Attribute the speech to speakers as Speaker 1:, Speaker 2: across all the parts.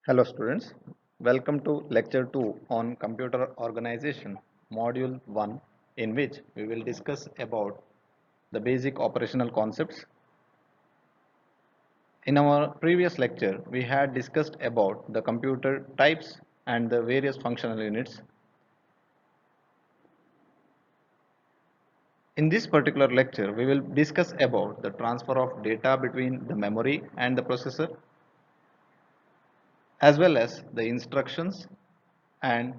Speaker 1: Hello students, welcome to lecture 2 on computer organization module 1, in which we will discuss about the basic operational concepts. In our previous lecture we had discussed about the computer types and the various functional units. In this particular lecture we will discuss about the transfer of data between the memory and the processor, as well as the instructions and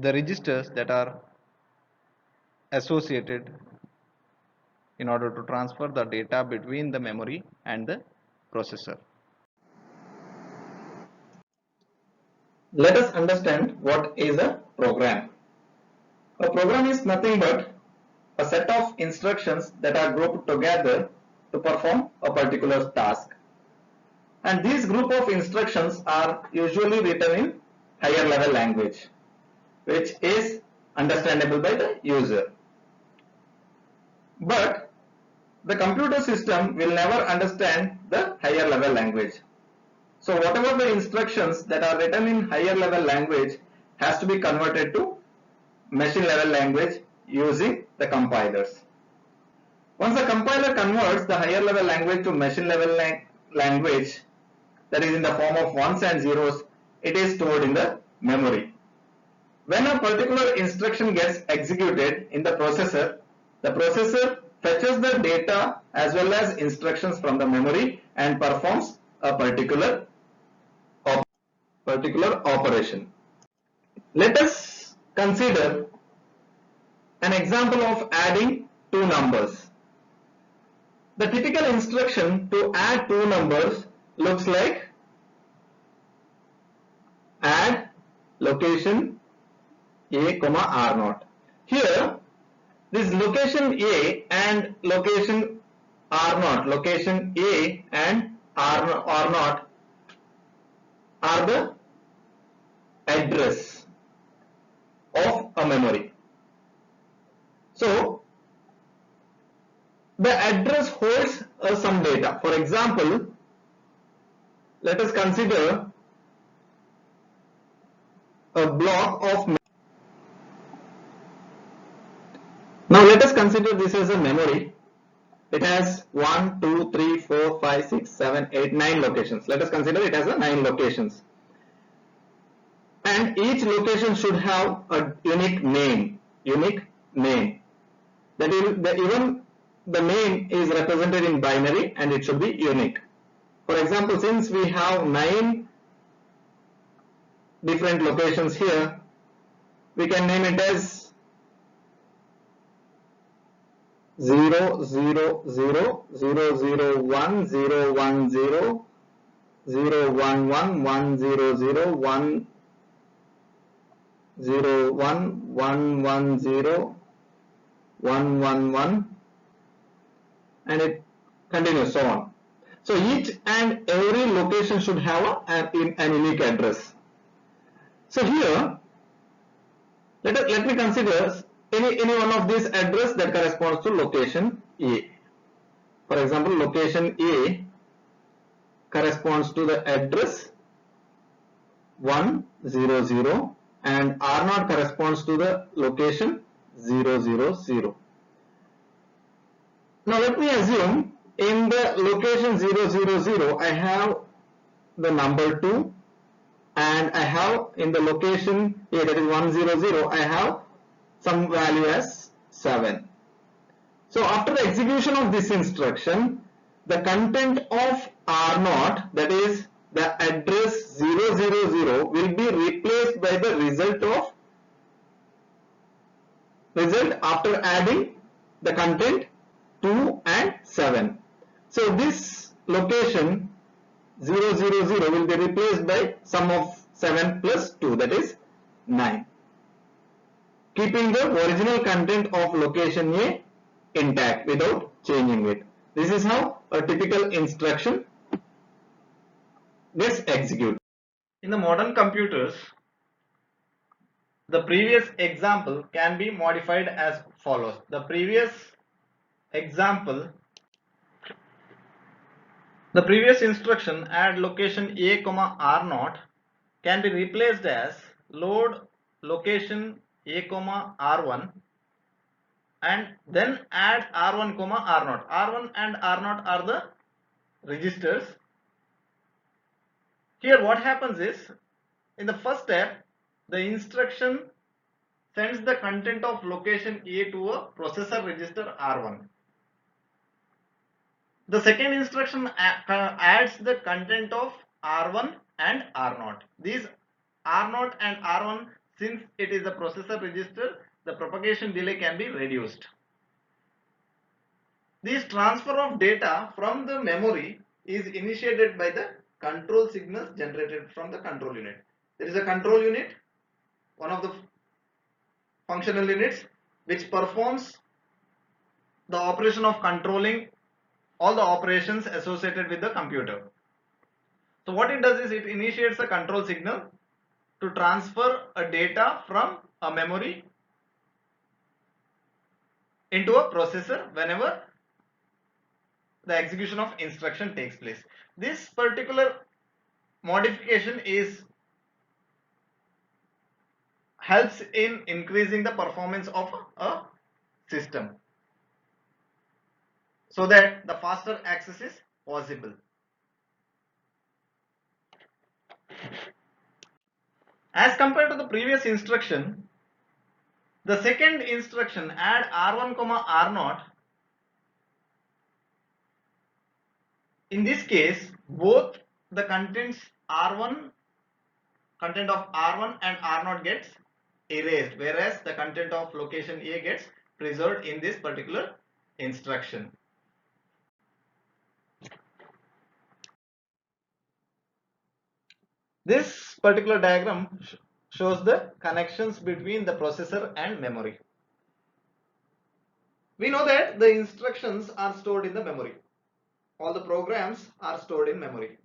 Speaker 1: the registers that are associated in order to transfer the data between the memory and the processor.
Speaker 2: Let us understand what is a program. A program is nothing but a set of instructions that are grouped together to perform a particular task. And these group of instructions are usually written in higher level language, which is understandable by the user. But the computer system will never understand the higher level language. So whatever the instructions that are written in higher level language has to be converted to machine level language using the compilers. Once the compiler converts the higher level language to machine level language, that is in the form of ones and zeros, it is stored in the memory. When a particular instruction gets executed in the processor fetches the data as well as instructions from the memory and performs a particular operation. Let us consider an example of adding two numbers. The typical instruction to add two numbers looks like add location A, R0. Here, this location A and location R0, location A and R0 are the address of a memory. So the address holds some data. For example, let us consider a block of. Now let us consider this as a memory. It has 1, 2, 3, 4, 5, 6, 7, 8, 9 locations. Let us consider it as a 9 locations. And each location should have a unique name. That is, even the name is represented in binary and it should be unique. For example, since we have 9 different locations here, we can name it as 0, 0, 0, 0, 0, 1, 0, 1, 0, 0, 1, 1, 1, 0, 0, 1, 0, 1, 1, 1, 0, 1, 1, 1, and it continues so on. So each and every location should have an unique address. So here, let me consider any one of these address that corresponds to location A. For example, location A corresponds to the address 100 and R0 corresponds to the location 000. Now let me assume in the location 000 I have the number 2 and I have in the location A, that is 100, I have some value as 7. So after the execution of this instruction, the content of R0, that is the address 000, will be replaced by the result after adding the content 2 and 7. So this location 000 will be replaced by sum of 7 plus 2, that is 9, keeping the original content of location A intact without changing it. This is how a typical instruction gets executed.
Speaker 1: In the modern computers, the previous example can be modified as follows. The previous instruction add location a comma r naught can be replaced as load location a comma r1 and then add r1 comma r naught. R1 and r naught are the registers. Here what happens is, in the first step, the instruction sends the content of location A to a processor register R1. The second instruction adds the content of R1 and R0. These R0 and R1, since it is a processor register, the propagation delay can be reduced. This transfer of data from the memory is initiated by the control signals generated from the control unit. There is a control unit, one of the functional units, which performs the operation of controlling all the operations associated with the computer. So what it does is it initiates a control signal to transfer a data from a memory into a processor whenever the execution of instruction takes place. This particular modification helps in increasing the performance of a system so that the faster access is possible. As compared to the previous instruction, the second instruction add r1 comma r0, in this case both the content of r1 and r0 gets erased, whereas the content of location A gets preserved in this particular instruction. This particular diagram shows the connections between the processor and memory. We know that the instructions are stored in the memory. All the programs are stored in memory.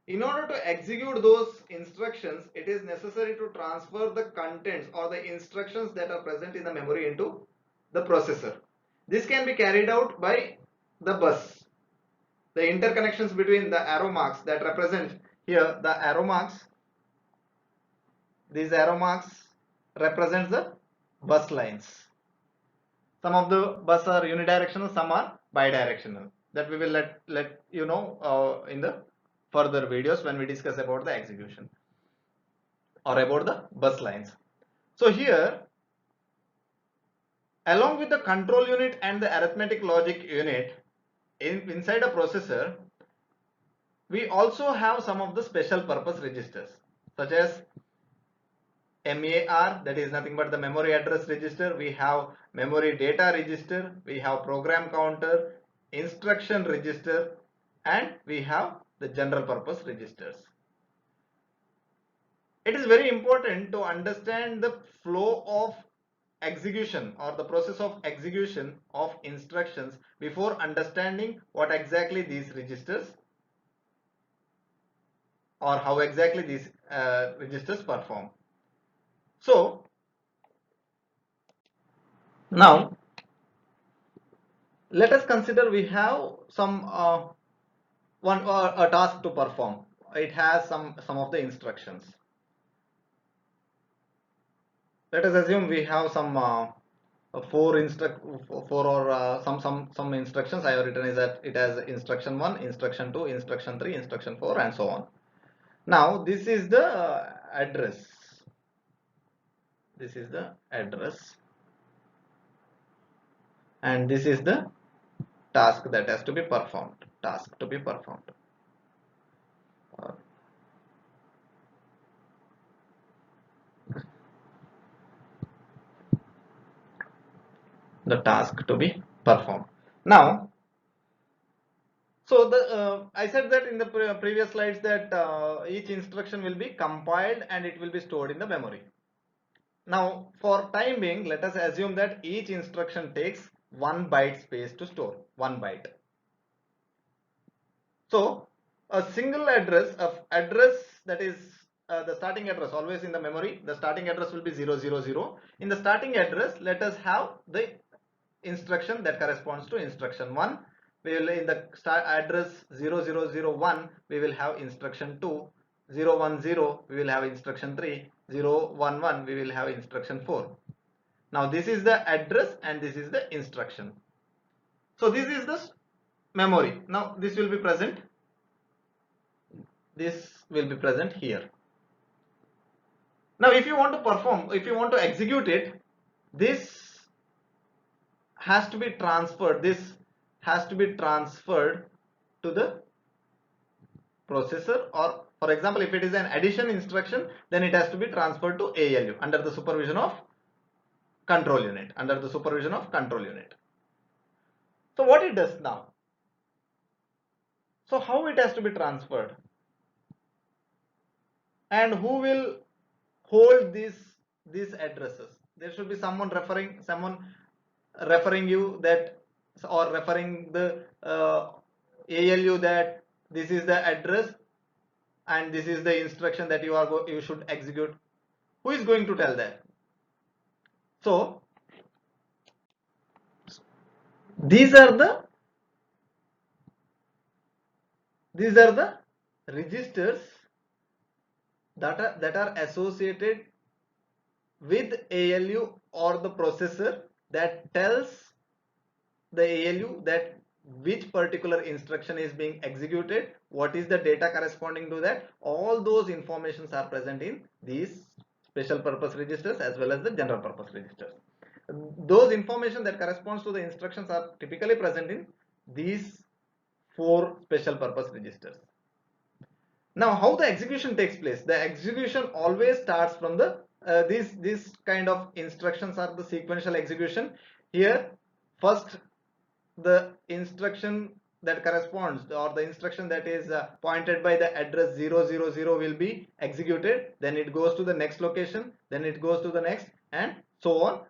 Speaker 1: In order to execute those instructions, it is necessary to transfer the contents or the instructions that are present in the memory into the processor. This can be carried out by the bus. The interconnections between the arrow marks that represent here the arrow marks, these arrow marks represent the bus lines. Some of the bus are unidirectional, some are bidirectional. That we will let you know in the further videos when we discuss about the execution or about the bus lines. So here, along with the control unit and the arithmetic logic unit inside a processor, we also have some of the special purpose registers such as MAR, that is nothing but the memory address register. We have memory data register, we have program counter, instruction register, and we have the general purpose registers. It is very important to understand the flow of execution or the process of execution of instructions before understanding what exactly these registers or how exactly these registers perform. So now let us consider we have some a task to perform. It has some of the instructions. Let us assume we have some four or some instructions. I have written is that it has instruction 1, instruction 2, instruction 3, instruction 4, and so on. Now this is the address. This is the address, and this is the task that has to be performed. Task to be performed. The task to be performed. Now, so I said that in the previous slides that each instruction will be compiled and it will be stored in the memory. Now, for time being, let us assume that each instruction takes 1 byte space to store, 1 byte. So, a single address that is the starting address always in the memory, the starting address will be 000. In the starting address, let us have the instruction that corresponds to instruction 1. We will, in the start address 0001, we will have instruction 2. 010, we will have instruction 3. 011, we will have instruction 4. Now this is the address and this is the instruction. So this is the memory. Now this will be present. This will be present here. Now if you want to perform, if you want to execute it, this has to be transferred. This has to be transferred to the processor, or for example, if it is an addition instruction, then it has to be transferred to ALU under the supervision of control unit, under the supervision of control unit. So what it does now? So how it has to be transferred? And who will hold these addresses? There should be someone referring you that, or referring the ALU that this is the address and this is the instruction that you should execute. Who is going to tell that? So these are the registers that are associated with ALU or the processor, that tells the ALU that which particular instruction is being executed, what is the data corresponding to that. All those informations are present in these special purpose registers as well as the general purpose registers. Those information that corresponds to the instructions are typically present in these 4 special purpose registers. Now how the execution takes place? The execution always starts from the these kind of instructions are the sequential execution. Here first the instruction that corresponds, or the instruction that is pointed by the address 000 will be executed, then it goes to the next location, then it goes to the next, and so on.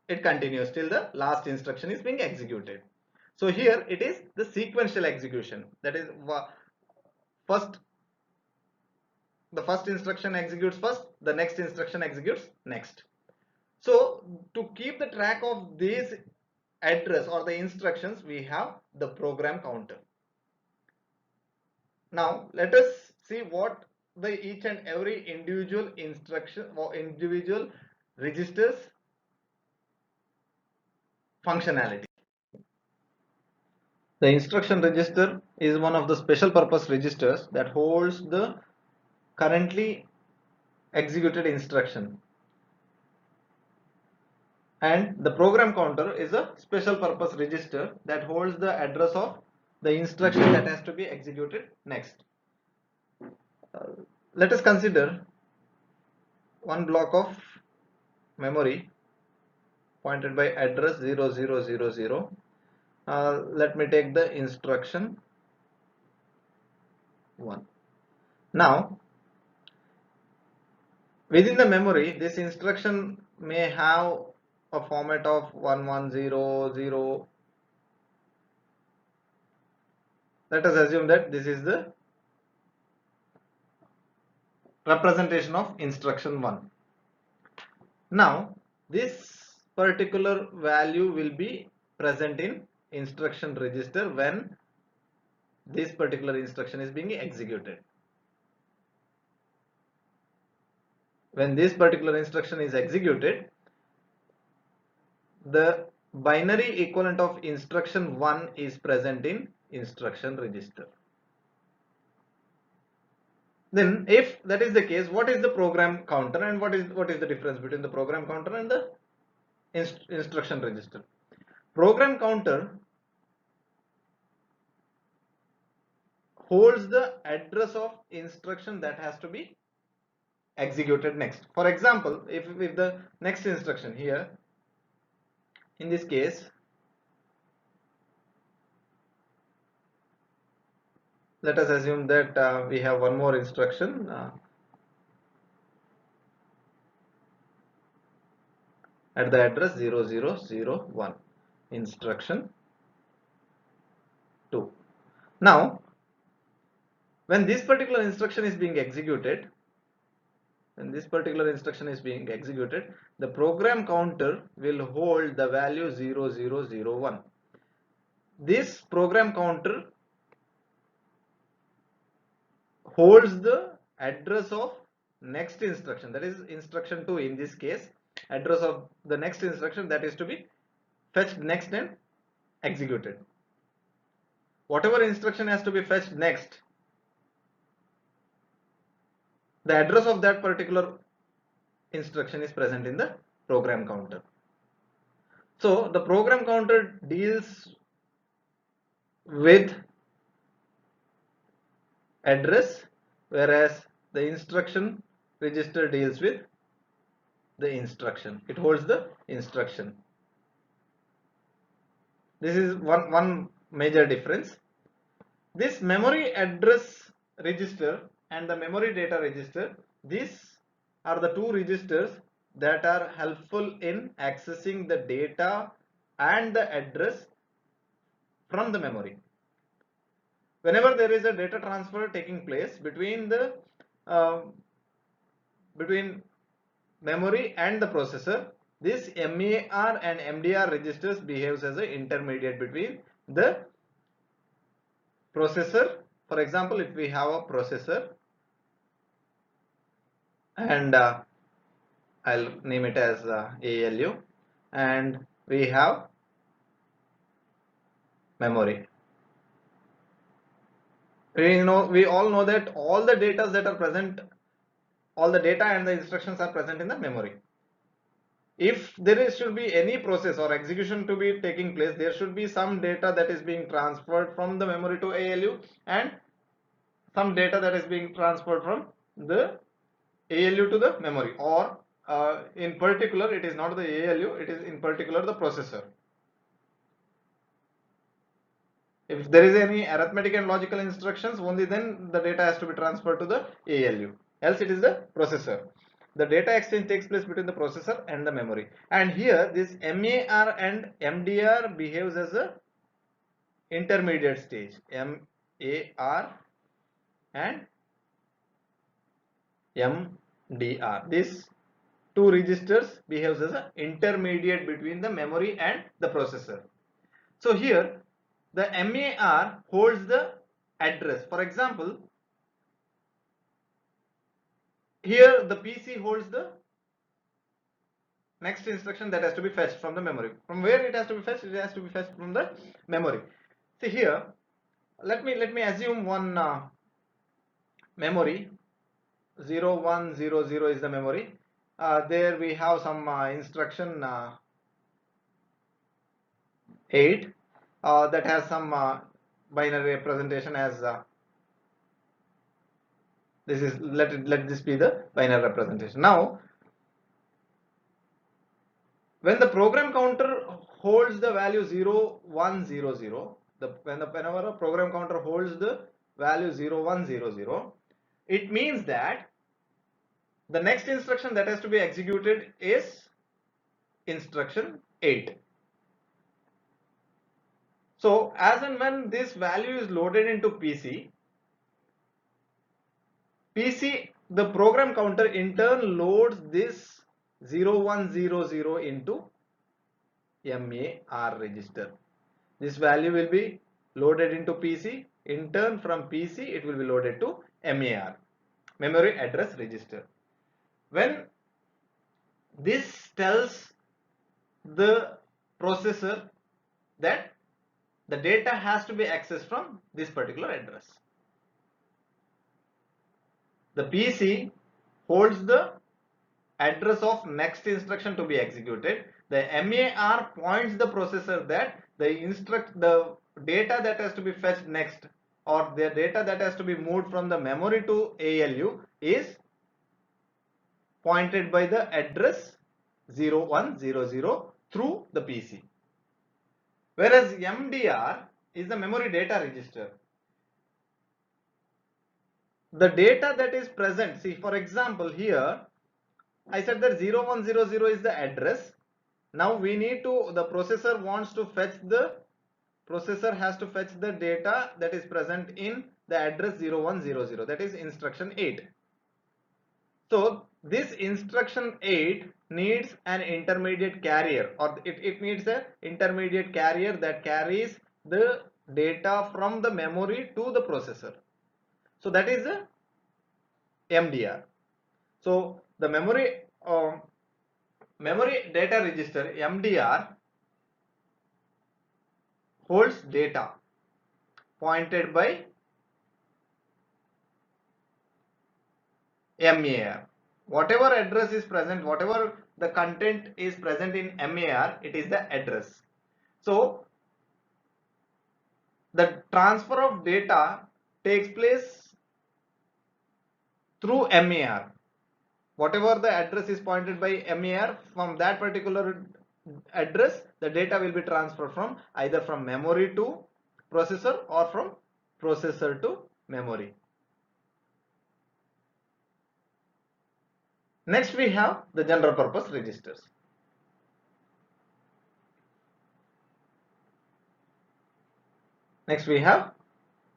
Speaker 1: It continues till the last instruction is being executed. So here it is the sequential execution, that is the first instruction executes first, the next instruction executes next. So to keep the track of these address or the instructions, we have the program counter. Now let us see what the each and every individual instruction or individual registers functionality. The instruction register is one of the special purpose registers that holds the currently executed instruction, and the program counter is a special purpose register that holds the address of the instruction that has to be executed next. Let us consider one block of memory pointed by address 0000. Let me take the instruction 1. Now within the memory, this instruction may have a format of 1100. Let us assume that this is the representation of instruction 1. Now this particular value will be present in instruction register when this particular instruction is being executed. When this particular instruction is executed, the binary equivalent of instruction 1 is present in instruction register. Then if that is the case, what is the program counter, and what is the difference between the program counter and the instruction register? Program counter holds the address of instruction that has to be executed next. For example, if the next instruction here, in this case, let us assume that we have one more instruction at the address 0001, instruction 2. Now when this particular instruction is being executed, when this particular instruction is being executed, the program counter will hold the value 0001. This program counter holds the address of next instruction, that is instruction 2 in this case, address of the next instruction that is to be fetched next and executed. Whatever instruction has to be fetched next, the address of that particular instruction is present in the program counter. So the program counter deals with address, whereas the instruction register deals with the instruction. It holds the instruction. This is one major difference. This memory address register and the memory data register, these are the two registers that are helpful in accessing the data and the address from the memory. Whenever there is a data transfer taking place between the memory and the processor, this MAR and MDR registers behaves as an intermediate between the processor. For example, if we have a processor and I'll name it as ALU, and we have memory. We all know that all the data that are present, all the data and the instructions are present in the memory. If there should be any process or execution to be taking place, there should be some data that is being transferred from the memory to ALU and some data that is being transferred from the ALU to the memory, or in particular it is not the ALU, it is in particular the processor. If there is any arithmetic and logical instructions, only then the data has to be transferred to the ALU, else it is the processor. The data exchange takes place between the processor and the memory, and here this MAR and MDR behaves as a intermediate stage. MAR and MDR, these two registers behaves as an intermediate between the memory and the processor. So here the MAR holds the address. For example, here the PC holds the next instruction that has to be fetched from the memory. From where it has to be fetched? It has to be fetched from the memory. See here, let me assume one memory. 0100 is the memory. There we have some instruction 8 that has some binary representation as this is, let this be the binary representation. Now when the program counter holds the value 0100, whenever a program counter holds the value 0100, it means that the next instruction that has to be executed is instruction 8. So as and when this value is loaded into PC, the program counter in turn loads this 0100 into MAR register. This value will be loaded into PC. In turn, from PC it will be loaded to MAR, memory address register. When this tells the processor that the data has to be accessed from this particular address, the PC holds the address of next instruction to be executed. The MAR points the processor that the data that has to be fetched next, or the data that has to be moved from the memory to ALU, is pointed by the address 0100 through the PC. Whereas MDR is the memory data register. The data that is present, see, for example, here I said that 0100 is the address. Now we need to, the processor has to fetch the data that is present in the address 0100, that is instruction 8. So this instruction 8 needs an intermediate carrier, or it needs an intermediate carrier that carries the data from the memory to the processor. So that is the MDR. So the memory data register MDR holds data pointed by MAR. Whatever address is present, whatever the content is present in MAR, it is the address. So the transfer of data takes place through MAR. Whatever the address is pointed by MAR, from that particular address, the data will be transferred from either from memory to processor or from processor to memory. Next we have the general purpose registers. Next we have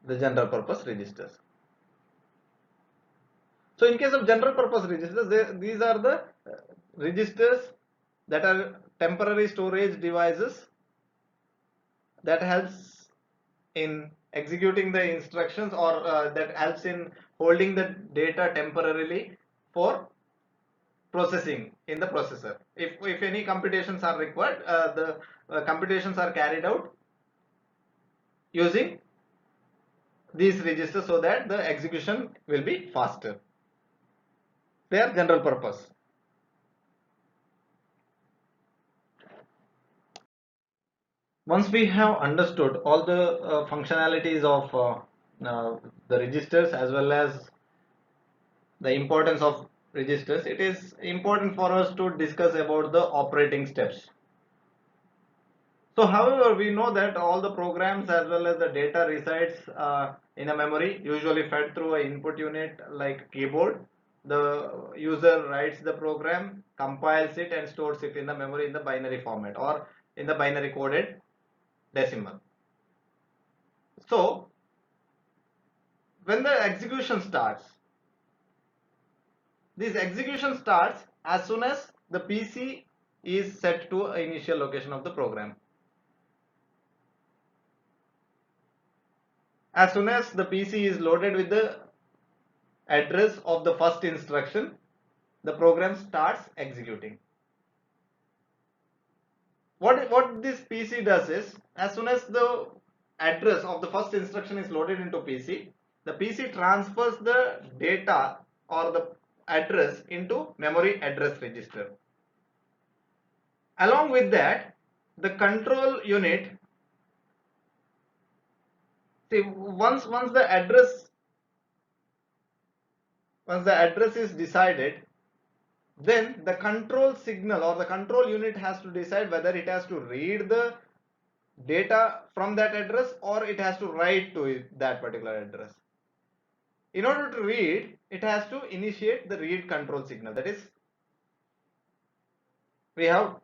Speaker 1: the general purpose registers. So in case of general purpose registers, these are the registers that are temporary storage devices that helps in executing the instructions, or that helps in holding the data temporarily for processing in the processor. If any computations are required, the computations are carried out using these registers so that the execution will be faster. They are general purpose. Once we have understood all the functionalities of the registers as well as the importance of registers, it is important for us to discuss about the operating steps. So however, we know that all the programs as well as the data resides in a memory, usually fed through an input unit like keyboard. The user writes the program, compiles it and stores it in the memory in the binary format or in the binary coded decimal. So when the execution starts, this execution starts as soon as the PC is set to an initial location of the program. As soon as the PC is loaded with the address of the first instruction, the program starts executing. What this PC does is, as soon as the address of the first instruction is loaded into PC, the PC transfers the data or the address into memory address register. Along with that, the control unit, see, once the address is decided, then the control signal or the control unit has to decide whether it has to read the data from that address or it has to write to that particular address. In order to read, it has to initiate the read control signal. That is, we have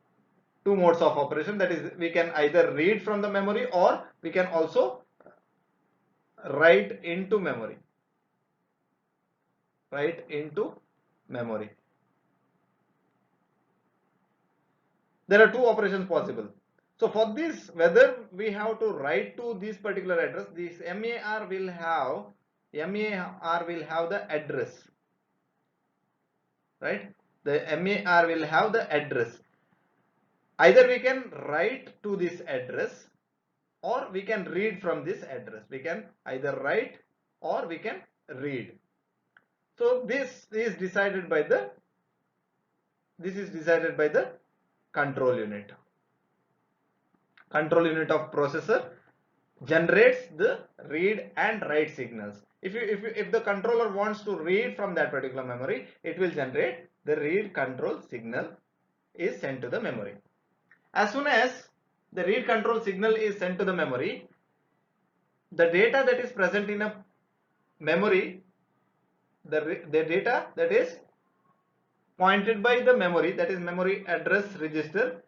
Speaker 1: two modes of operation. That is, we can either read from the memory or we can also write into memory. Write into memory. There are two operations possible. So for this, whether we have to write to this particular address, this MAR will have the address, right? The MAR will have the address. Either we can write to this address or we can read from this address. We can either write or we can read. So this is decided by the control unit. Control unit of processor generates the read and write signals. If the controller wants to read from that particular memory, it will generate the read control signal is sent to the memory. As soon as the read control signal is sent to the memory, the data that is present in a memory, the data that is pointed by the memory, that is memory address register,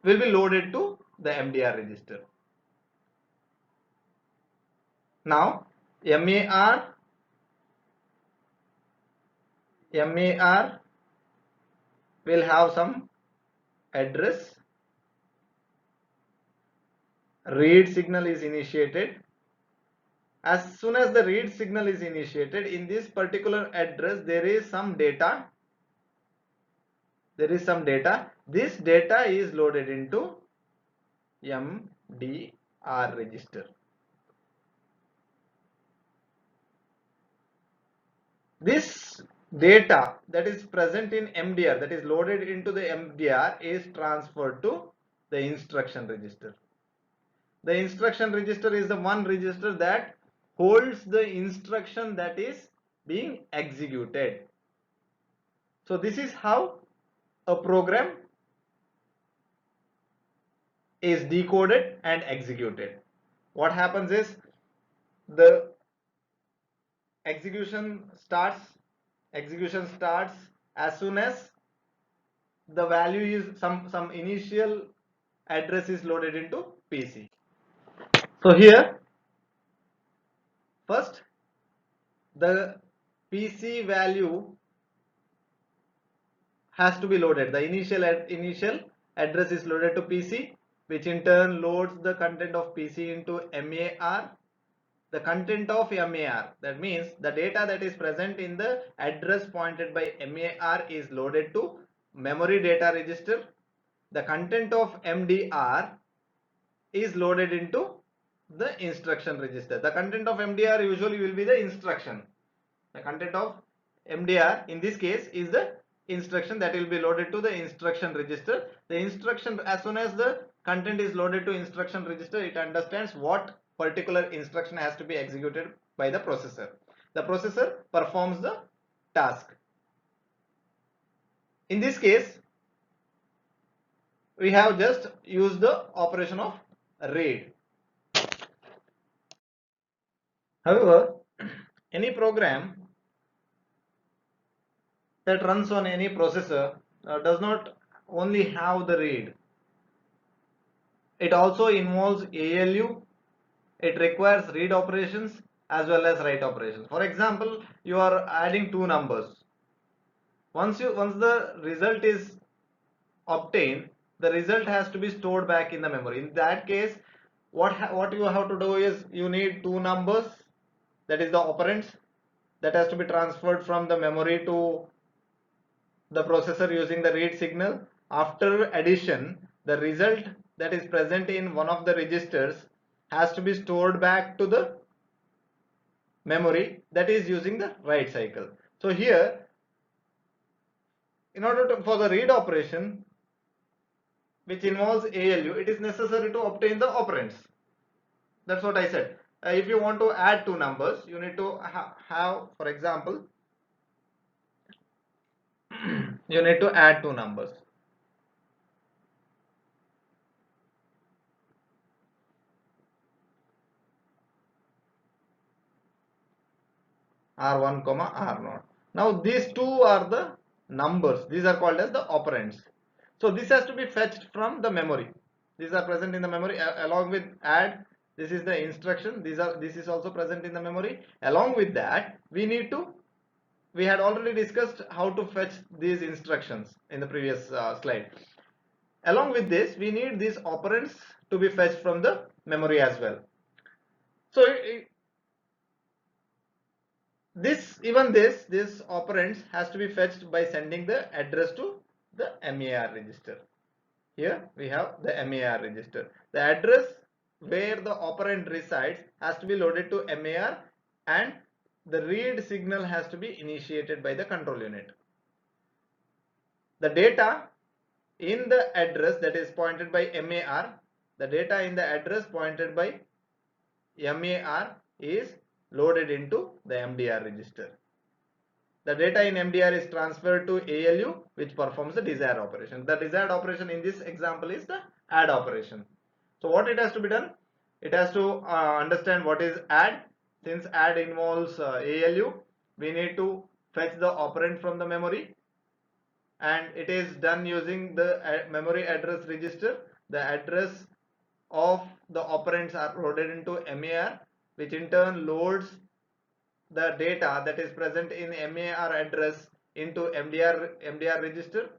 Speaker 1: will be loaded to the MDR register. Now MAR MAR will have some address, read signal is initiated. As soon as the read signal is initiated, in this particular address there is some data. This data is loaded into MDR register. This data that is present in MDR, that is loaded into the MDR, is transferred to the instruction register. The instruction register is the one register that holds the instruction that is being executed. So this is how a program is decoded and executed. What happens is the execution starts as soon as the value is some initial address is loaded into PC. So here first the PC value has to be loaded. The initial address is loaded to PC, which in turn loads the content of PC into MAR. The content of MAR, that means the data that is present in the address pointed by MAR, is loaded to memory data register. The content of MDR is loaded into the instruction register. The content of MDR usually will be the instruction. The content of MDR in this case is the instruction that will be loaded to the instruction register. The instruction, as soon as the content is loaded to instruction register, it understands what particular instruction has to be executed by the processor. The processor performs the task. In this case, we have just used the operation of read. However, any program that runs on any processor does not only have the read. It also involves ALU. It requires read operations as well as write operations. For example, you are adding two numbers. Once the result is obtained, the result has to be stored back in the memory. In that case, what you have to do is you need two numbers, that is the operands, that has to be transferred from the memory to the processor using the read signal. After addition, the result that is present in one of the registers has to be stored back to the memory, that is using the write cycle. So here, in order for the read operation, which involves ALU, it is necessary to obtain the operands. That's what I said. If you want to add two numbers, you need to have, for example, you need to add two numbers. R1, R0. Now these two are the numbers. These are called as the operands. So this has to be fetched from the memory. These are present in the memory along with add. This is the instruction. This is also present in the memory. Along with that, we had already discussed how to fetch these instructions in the previous slide. Along with this, we need these operands to be fetched from the memory as well. So this operands has to be fetched by sending the address to the MAR register. Here we have the MAR register. The address where the operand resides has to be loaded to MAR, and the read signal has to be initiated by the control unit. The data in the address that is pointed by MAR, the data in the address pointed by MAR is loaded into the MDR register. The data in MDR is transferred to ALU, which performs the desired operation. The desired operation in this example is the add operation. So what it has to be done? It has to understand what is add. Since add involves ALU, we need to fetch the operand from the memory, and it is done using the memory address register. The address of the operands are loaded into MAR, which in turn loads the data that is present in MAR address into MDR register.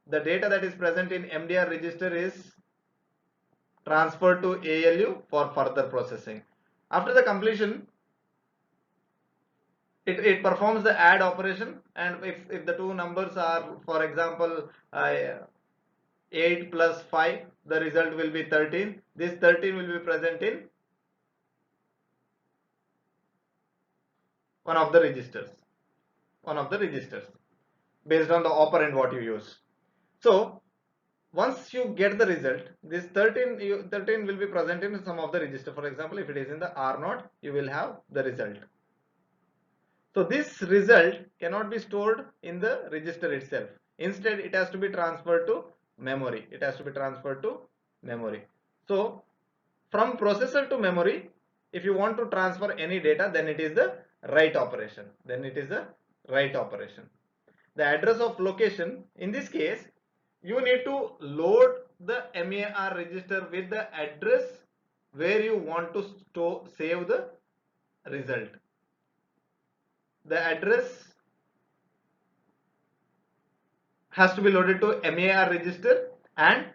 Speaker 1: The data that is present in MDR register is transferred to ALU for further processing. After the completion, it performs the add operation, and if the two numbers are, for example, 8 plus 5, the result will be 13. This 13 will be present in one of the registers based on the operand what you use. So once you get the result, this 13 will be present in some of the register. For example, if it is in the R0, you will have the result. So this result cannot be stored in the register itself. Instead, it has to be transferred to memory. So from processor to memory, if you want to transfer any data, then it is the write operation. The address of location, in this case, you need to load the MAR register with the address where you want to save the result. The address has to be loaded to MAR register, and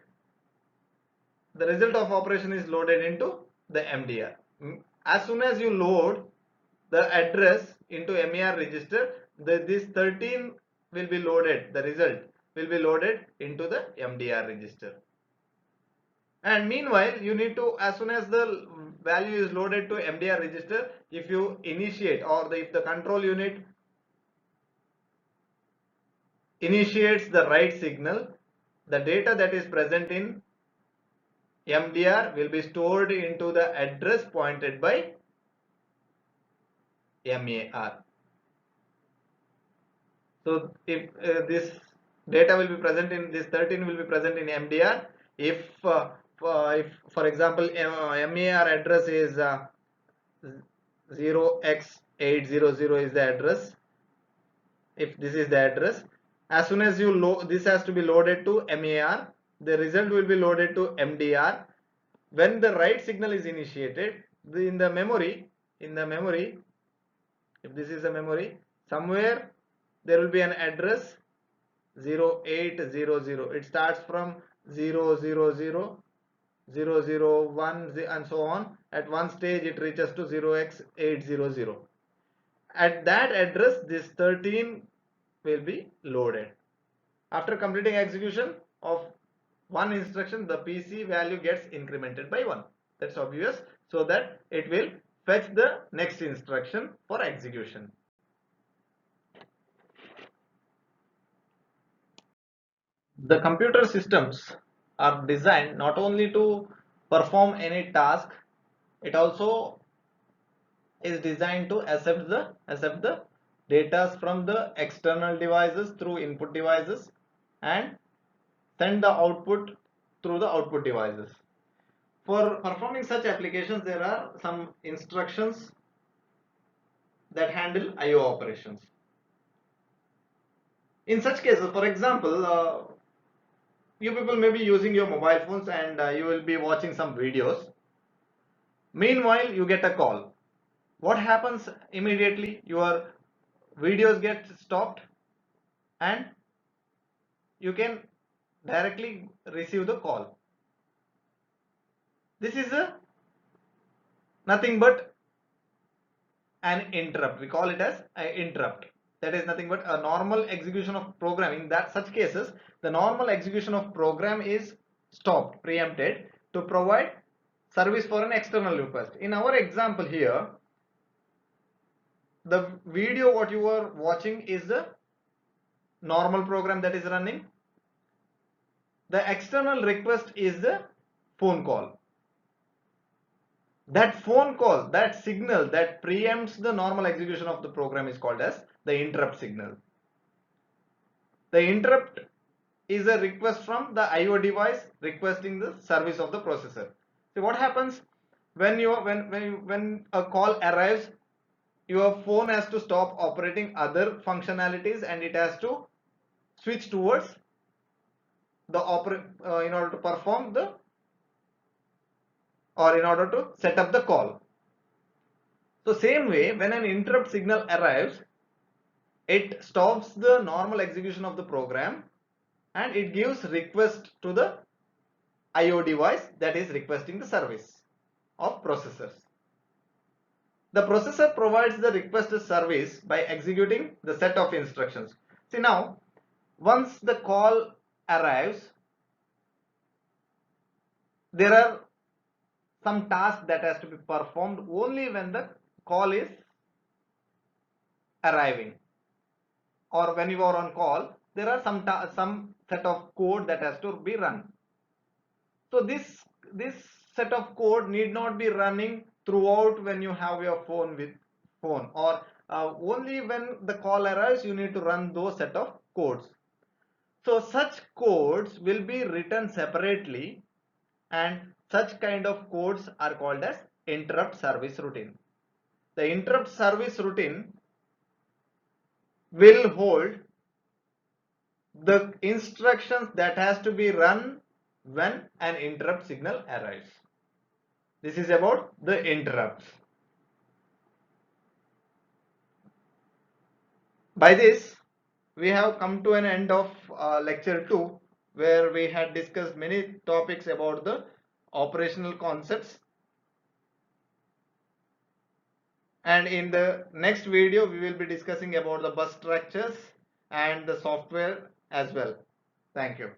Speaker 1: the result of operation is loaded into the MDR. As soon as you load the address into MAR register, this 13 will be loaded, the result will be loaded into the MDR register. And meanwhile, you need to, as soon as the value is loaded to MDR register, if you initiate, or if the control unit initiates the write signal, the data that is present in MDR will be stored into the address pointed by MAR. So if this data will be present in, this 13 will be present in MDR, if for example MAR address is 0x800 is the address, if this is the address, as soon as you load, this has to be loaded to MAR, the result will be loaded to MDR. When the write signal is initiated, in the memory, if this is a memory, somewhere there will be an address 0800. It starts from 000, 001 and so on. At one stage it reaches to 0x800. At that address, this 13 will be loaded. After completing execution of one instruction, the PC value gets incremented by 1. That's obvious, so that it will fetch the next instruction for execution. The computer systems are designed not only to perform any task, it also is designed to accept the data from the external devices through input devices and send the output through the output devices. For performing such applications, there are some instructions that handle IO operations. In such cases, for example, you people may be using your mobile phones and you will be watching some videos. Meanwhile, you get a call. What happens immediately? Your videos get stopped and you can directly receive the call. This is nothing but an interrupt. We call it as an interrupt. That is nothing but a normal execution of program. In such cases, the normal execution of program is stopped, preempted, to provide service for an external request. In our example here, the video what you are watching is the normal program that is running. The external request is the phone call. That phone call, that signal that preempts the normal execution of the program is called as the interrupt signal. The interrupt is a request from the IO device requesting the service of the processor. So what happens when a call arrives, your phone has to stop operating other functionalities and it has to switch towards the in order to perform the, or in order to set up the call. So same way, when an interrupt signal arrives, it stops the normal execution of the program and it gives request to the IO device that is requesting the service of processors. The processor provides the requested service by executing the set of instructions. See now, once the call arrives, there are some tasks that has to be performed only when the call is arriving, or when you are on call, there are some set of code that has to be run. So this set of code need not be running throughout when you have your phone, or only when the call arrives you need to run those set of codes. So such codes will be written separately, and such kind of codes are called as interrupt service routine. The interrupt service routine will hold the instructions that has to be run when an interrupt signal arrives. This is about the interrupts. By this, we have come to an end of lecture 2, where we had discussed many topics about the operational concepts. And in the next video, we will be discussing about the bus structures and the software as well. Thank you.